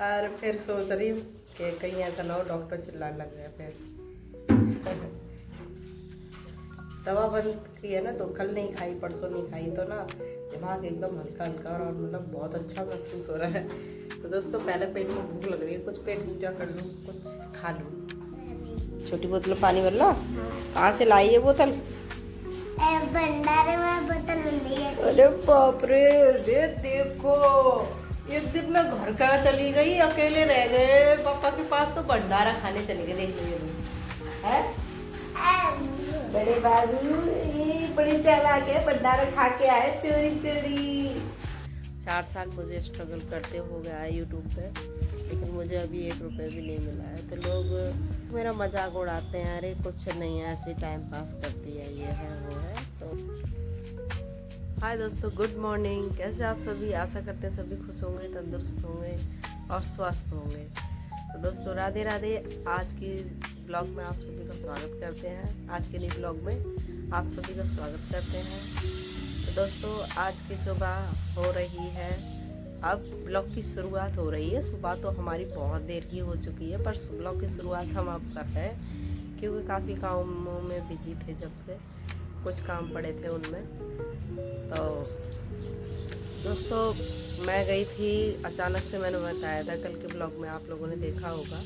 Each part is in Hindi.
और फिर सोच रही हूँ कि कहीं ऐसा ना हो डॉक्टर चिल्लाने लग गया फिर। दवा बंद की है ना, तो कल नहीं खाई परसों नहीं खाई, तो ना दिमाग एकदम हल्का हल्का और मतलब बहुत अच्छा महसूस हो रहा है। तो दोस्तों पहले पेट में भूख लग रही है, कुछ पेट पूजा कर लूँ, कुछ खा लूँ। छोटी बोतल में पानी भर लो। कहाँ से लाई है बोतल? भंडारे में बोतल मिल रही है। अरे बाप रे, ये देखो एक दिन मैं घर का चली गई, अकेले रह गए, पापा के पास तो भंडारा खाने चले गए। देख लीजिए है बड़े बाबू, ये बड़े चालाक है, भंडारा खा के आए चोरी चोरी। 4 साल मुझे स्ट्रगल करते हो गया है यूट्यूब पे, लेकिन मुझे अभी 1 रुपये भी नहीं मिला है। तो लोग मेरा मजाक उड़ाते हैं, अरे कुछ नहीं है, ऐसे टाइम पास करती है, ये है वो है। तो हाय दोस्तों, गुड मॉर्निंग। कैसे आप सभी? आशा करते हैं सभी खुश होंगे, तंदुरुस्त होंगे और स्वस्थ होंगे। तो दोस्तों राधे राधे। आज की ब्लॉग में आप सभी का स्वागत करते हैं। आज के नई ब्लॉग में आप सभी का स्वागत करते हैं। तो दोस्तों आज की सुबह हो रही है, अब ब्लॉग की शुरुआत हो रही है। सुबह तो हमारी बहुत देर की हो चुकी है, पर ब्लॉग की शुरुआत हम अब कर रहे हैं क्योंकि काफ़ी कामों में बिजी थे, जब से कुछ काम पड़े थे उनमें। तो दोस्तों मैं गई थी अचानक से, मैंने बताया था कल के ब्लॉग में, आप लोगों ने देखा होगा।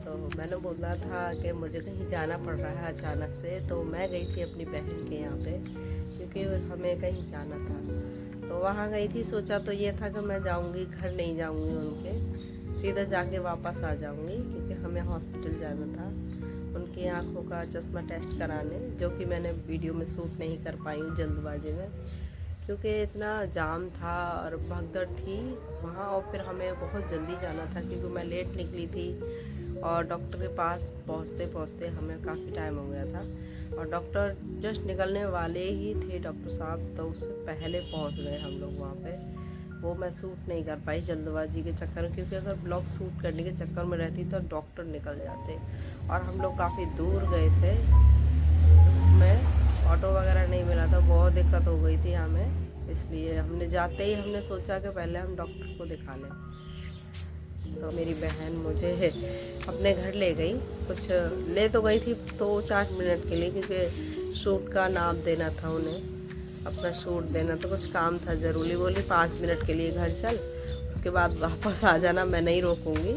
तो मैंने बोला था कि मुझे कहीं जाना पड़ रहा है अचानक से, तो मैं गई थी अपनी बहन के यहाँ पे क्योंकि हमें कहीं जाना था। तो वहाँ गई थी, सोचा तो ये था कि मैं जाऊँगी, घर नहीं जाऊँगी उनके, सीधा जाके वापस आ जाऊँगी क्योंकि हमें हॉस्पिटल जाना था उनकी आँखों का चश्मा टेस्ट कराने, जो कि मैंने वीडियो में शूट नहीं कर पाई हूँ जल्दबाजी में क्योंकि इतना जाम था और भगदड़ थी वहाँ, और फिर हमें बहुत जल्दी जाना था क्योंकि मैं लेट निकली थी और डॉक्टर के पास पहुँचते पहुँचते हमें काफ़ी टाइम हो गया था और डॉक्टर जस्ट निकलने वाले ही थे डॉक्टर साहब, तो उससे पहले पहुँच गए हम लोग वहाँ पे। वो मैं शूट नहीं कर पाई जल्दबाजी के चक्कर में, क्योंकि अगर ब्लॉग शूट करने के चक्कर में रहती तो डॉक्टर निकल जाते और हम लोग काफ़ी दूर गए थे, में ऑटो वगैरह नहीं मिला था, बहुत दिक्कत हो गई थी हमें। इसलिए हमने जाते ही हमने सोचा कि पहले हम डॉक्टर को दिखा लें। तो मेरी बहन मुझे अपने घर ले गई, कुछ ले तो गई थी तो 4 मिनट के लिए, क्योंकि शूट का नाप देना था उन्हें, अपना शूट देना, तो कुछ काम था ज़रूरी। बोली 5 मिनट के लिए घर चल, उसके बाद वापस आ जाना, मैं नहीं रोकूंगी।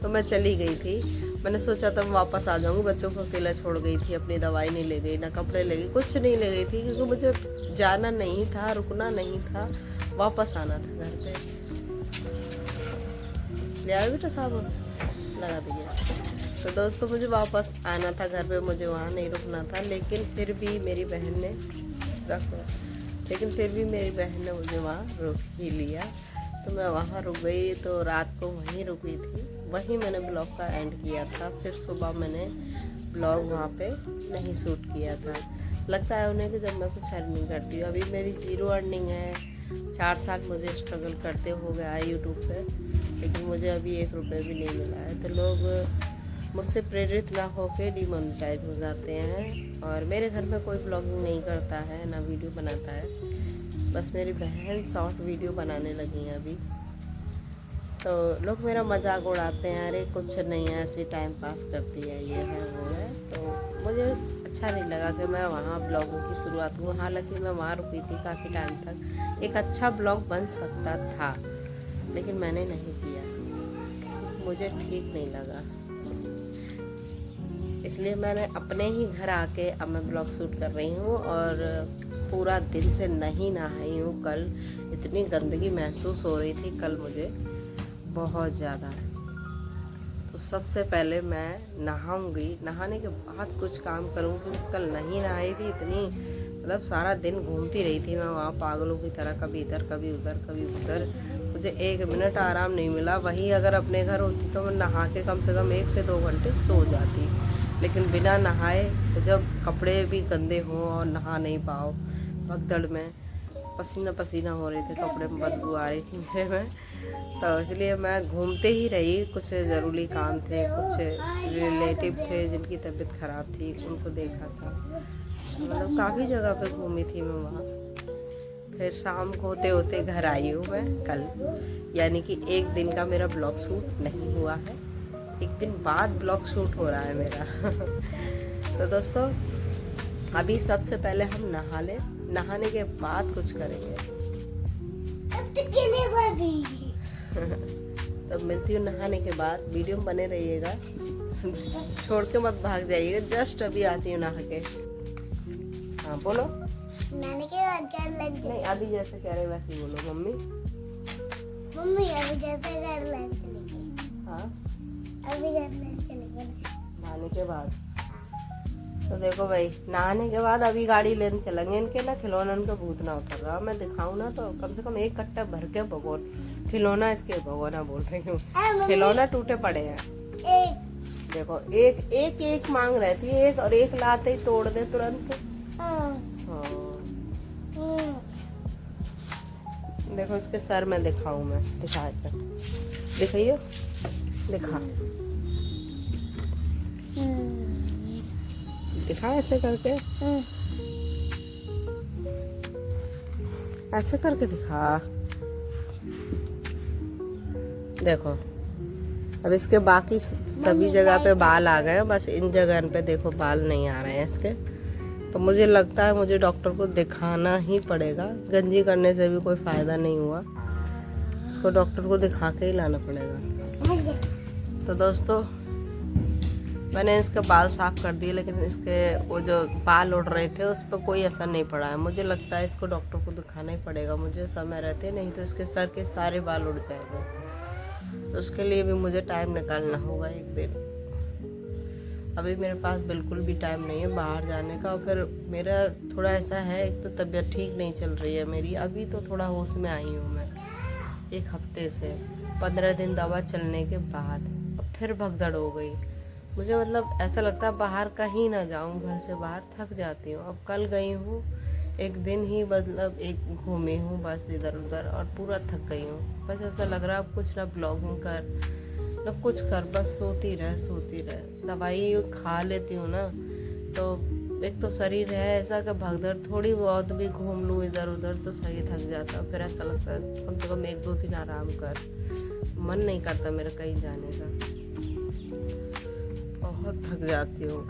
तो मैं चली गई थी, मैंने सोचा था मैं वापस आ जाऊंगी, बच्चों को अकेला छोड़ गई थी, अपनी दवाई नहीं ले गई, ना कपड़े ले गई, कुछ नहीं ले गई थी क्योंकि मुझे जाना नहीं था, रुकना नहीं था, वापस आना था घर पे। ले आए बेटा, साबुन लगा दिया। तो दोस्तों मुझे वापस आना था घर पे, मुझे वहाँ नहीं रुकना था, लेकिन फिर भी मेरी बहन ने मुझे वहाँ रोक ही लिया। तो मैं वहाँ रुक गई, तो रात को वहीं रुकी थी, वहीं मैंने ब्लॉग का एंड किया था। फिर सुबह मैंने ब्लॉग वहाँ पे नहीं शूट किया था। लगता है उन्हें कि जब मैं कुछ अर्निंग करती हूँ, अभी मेरी 0 अर्निंग है। 4 साल मुझे स्ट्रगल करते हो गया है यूट्यूब पे, लेकिन मुझे अभी 1 रुपये भी नहीं मिला है। तो लोग मुझसे प्रेरित ना होकर डिमोनेटाइज हो जाते हैं। और मेरे घर में कोई ब्लॉगिंग नहीं करता है, ना वीडियो बनाता है, बस मेरी बहन शॉर्ट वीडियो बनाने लगी हैं अभी। तो लोग मेरा मजाक उड़ाते हैं, अरे कुछ नहीं है, ऐसे टाइम पास करती है, ये है वो है। तो मुझे अच्छा नहीं लगा कि मैं वहाँ ब्लॉगों की शुरुआत करूँ। हालांकि मैं वहाँ रुकी थी काफ़ी टाइम तक, एक अच्छा ब्लॉग बन सकता था, लेकिन मैंने नहीं किया, मुझे ठीक नहीं लगा। इसलिए मैंने अपने ही घर आके अब मैं ब्लॉग शूट कर रही हूँ और पूरा दिन से नहीं नहाई हूँ। कल इतनी गंदगी महसूस हो रही थी कल मुझे बहुत ज़्यादा। तो सबसे पहले मैं नहाऊंगी, नहाने के बाद कुछ काम करूँगी। कल नहीं नहाई थी, इतनी मतलब सारा दिन घूमती रही थी मैं वहाँ पागलों की तरह, कभी इधर कभी उधर कभी उधर, मुझे 1 मिनट आराम नहीं मिला। वहीं अगर अपने घर होती तो मैं नहा के कम से कम 1 से 2 घंटे सो जाती, लेकिन बिना नहाए, जब कपड़े भी गंदे हों और नहा नहीं पाओ, भगदड़ में पसीना पसीना हो रहे थे, कपड़े में बदबू आ रही थी मेरे में। तो इसलिए मैं घूमते ही रही, कुछ ज़रूरी काम थे, कुछ रिलेटिव थे जिनकी तबीयत ख़राब थी, उनको देखा था, मतलब काफ़ी जगह पे घूमी थी मैं वहाँ। फिर शाम को होते होते घर आई हूँ मैं कल, यानी कि एक दिन का मेरा ब्लॉग शूट नहीं हुआ है, एक दिन बाद ब्लॉग शूट हो रहा है मेरा। तो दोस्तों अभी सबसे पहले हम नहा ले, नहाने के बाद कुछ करेंगे। तो मिलती हूँ नहाने के बाद, वीडियो में बने रहिएगा, छोड़ के मत भाग जाइएगा। जस्ट अभी आती हूँ नहा के। हाँ बोलो। नहाने के बाद क्या लग नहीं अभी जैसे कह रहे वैसे ही बोलो। मम्मी मम्मी अभी जैसे घर लाइन चलेगी। हाँ अभी घर लाइन चलेगी नहाने के बाद। तो देखो भाई नहाने के बाद अभी गाड़ी लेने चलेंगे। इनके ना खिलौना का भूत ना उतर रहा, मैं दिखाऊं ना तो कम से कम एक कट्टा भर के भगवान खिलौना, इसके भगवाना बोल रही हूँ, खिलौना टूटे पड़े हैं। एक देखो एक एक एक मांग रहती है, एक और एक लाते ही तोड़ दे तुरंत। हाँ देखो इसके सर में दिखाऊं, मैं दिखा दिखाइए, दिखा दिखा ऐसे करके, ऐसे करके दिखा। देखो अब इसके बाकी सभी जगह पे बाल आ गए हैं, बस इन जगह पे देखो बाल नहीं आ रहे हैं इसके। तो मुझे लगता है मुझे डॉक्टर को दिखाना ही पड़ेगा, गंजी करने से भी कोई फायदा नहीं हुआ, इसको डॉक्टर को दिखा के ही लाना पड़ेगा। तो दोस्तों मैंने इसके बाल साफ कर दिए, लेकिन इसके वो जो बाल उड़ रहे थे उस पर कोई असर नहीं पड़ा है। मुझे लगता है इसको डॉक्टर को दिखाना ही पड़ेगा मुझे समय रहते, नहीं तो इसके सर के सारे बाल उड़ जाएंगे। तो उसके लिए भी मुझे टाइम निकालना होगा एक दिन। अभी मेरे पास बिल्कुल भी टाइम नहीं है बाहर जाने का। और फिर मेरा थोड़ा ऐसा है, एक तो तबीयत ठीक नहीं चल रही है मेरी, अभी तो थोड़ा होश में आई हूँ मैं एक हफ्ते से, 15 दिन दवा चलने के बाद अब फिर भगदड़ हो गई मुझे। मतलब ऐसा लगता है बाहर कहीं ना जाऊं, घर से बाहर थक जाती हूँ। अब कल गई हूँ एक दिन ही, मतलब एक घूमी हूँ बस इधर उधर और पूरा थक गई हूँ। बस ऐसा लग रहा है अब कुछ ना ब्लॉगिंग कर ना कुछ कर, बस सोती रह। दवाई खा लेती हूँ ना तो एक तो शरीर है ऐसा कि भगदड़, थोड़ी बहुत भी घूम लूँ इधर उधर तो शरीर थक जाता है। फिर ऐसा लगता है कम से कम 1-2 दिन आराम कर, मन नहीं करता मेरा कहीं जाने का, बहुत थक जाती हूँ।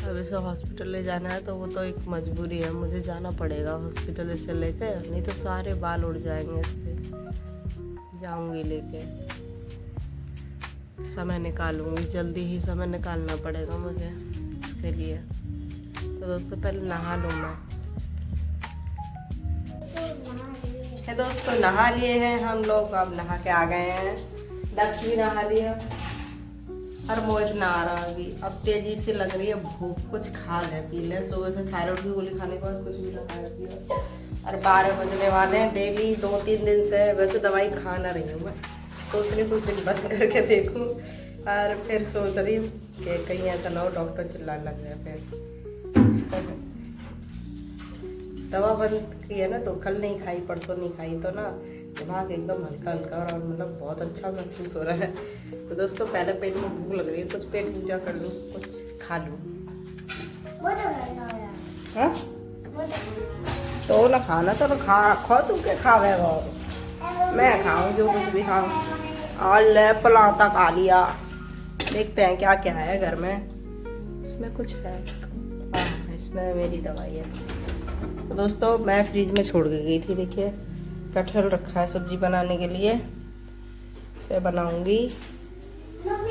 अब इसे हॉस्पिटल ले जाना है तो वो तो एक मजबूरी है, मुझे जाना पड़ेगा हॉस्पिटल इसे लेके, नहीं तो सारे बाल उड़ जाएंगे इसके। जाऊंगी लेके, समय निकालूंगी, जल्दी ही समय निकालना पड़ेगा मुझे इसके लिए। तो दोस्तों पहले नहा लूँ मैं। है दोस्तों नहा लिए हैं हम लोग, अब नहा के आ गए हैं। दक्ष भी नहा लिया और मोहित नहा रहा अभी। अब तेजी से लग रही है भूख, कुछ खा ले पी ले। सुबह से थायराइड की गोली खाने के बाद कुछ भी ना खाया पिया, और 12 बजने वाले हैं। डेली 2-3 दिन से वैसे दवाई खा ना रही हूँ मैं, सोच रही कुछ दिन बंद करके देखूँ, और फिर सोच रही हूँ कि कहीं ऐसा ना हो डॉक्टर चिल्लाने लग जाए फिर। दवा बंद की है ना तो कल नहीं खाई, परसों नहीं खाई, तो ना दिमाग एकदम हल्का हल्का और मतलब बहुत अच्छा महसूस हो रहा है। तो दोस्तों पहले पेट में भूख लग रही है, कुछ पेट पूजा कर लूँ, कुछ खा लूँ। हाँ तो ना खाना तो ना खा तू क्या खावे वो, मैं खाऊं जो कुछ भी खाऊं। और ले पलाता खा लिया, देखते हैं क्या क्या है घर में। इसमें कुछ है, हाँ इसमें मेरी दवाई है। तो दोस्तों मैं फ्रिज में छोड़ के गई थी, देखिए कटहल रखा है सब्जी बनाने के लिए, इसे बनाऊंगी।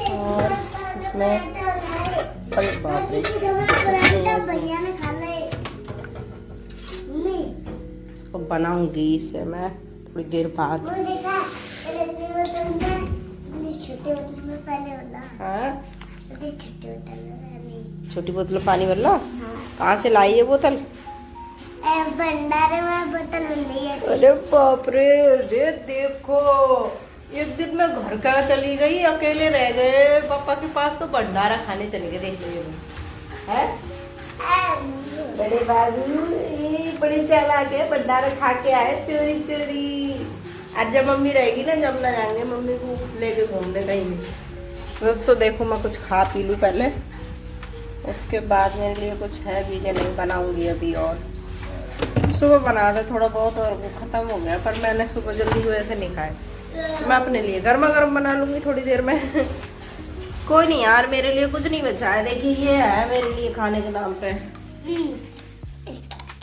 और इसमें बाप रे इसको बनाऊंगी इसे मैं थोड़ी देर बाद। हाँ छोटी बोतल में पानी भर लो। कहाँ से लाई है बोतल? भंडारे में बोतल मिल रही है। अरे बाप रे, अरे देखो एक दिन मैं घर का चली गई, अकेले रह गए, पापा के पास तो भंडारा खाने चले गए। देख लीजिए है बड़े बाबू, बड़े चालाक है, भंडारा खा के आए चोरी चोरी। आज जब मम्मी रहेगी ना, जब ना जाएंगे मम्मी को लेके घूमने कहीं भी। दोस्तों देखो मैं कुछ खा पी लूँ पहले, उसके बाद मेरे लिए कुछ है भी जो नहीं बनाऊंगी अभी। और सुबह बनाया था थोड़ा बहुत और वो ख़त्म हो गया, पर मैंने सुबह जल्दी की वजह से नहीं खाए। मैं अपने लिए गर्मा गर्म बना लूँगी थोड़ी देर में। कोई नहीं यार, मेरे लिए कुछ नहीं बचा है। देखिए ये है मेरे लिए खाने के नाम पे।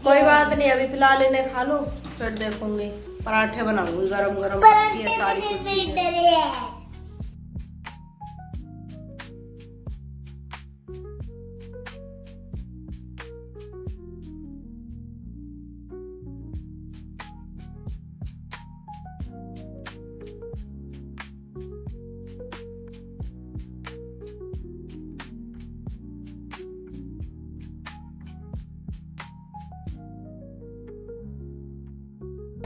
कोई बात नहीं, अभी फिलहाल इन्हें खा लो, फिर देखूंगी। पराठे बनाऊंगी गरम गरम। ये सारी कुछ चीजें।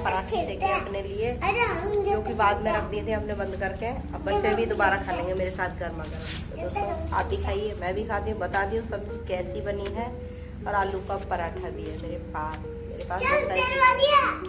पराठे सेके अपने लिए, क्योंकि बाद में रख दिए थे हमने बंद करके। अब बच्चे भी दोबारा खा लेंगे मेरे साथ गर्मा गर्म। तो दोस्तों आप भी खाइए, मैं भी खाती हूँ, बता दी हूँ सब्जी कैसी बनी है। और आलू का पराठा भी है मेरे पास बहुत सारी चीज़ें।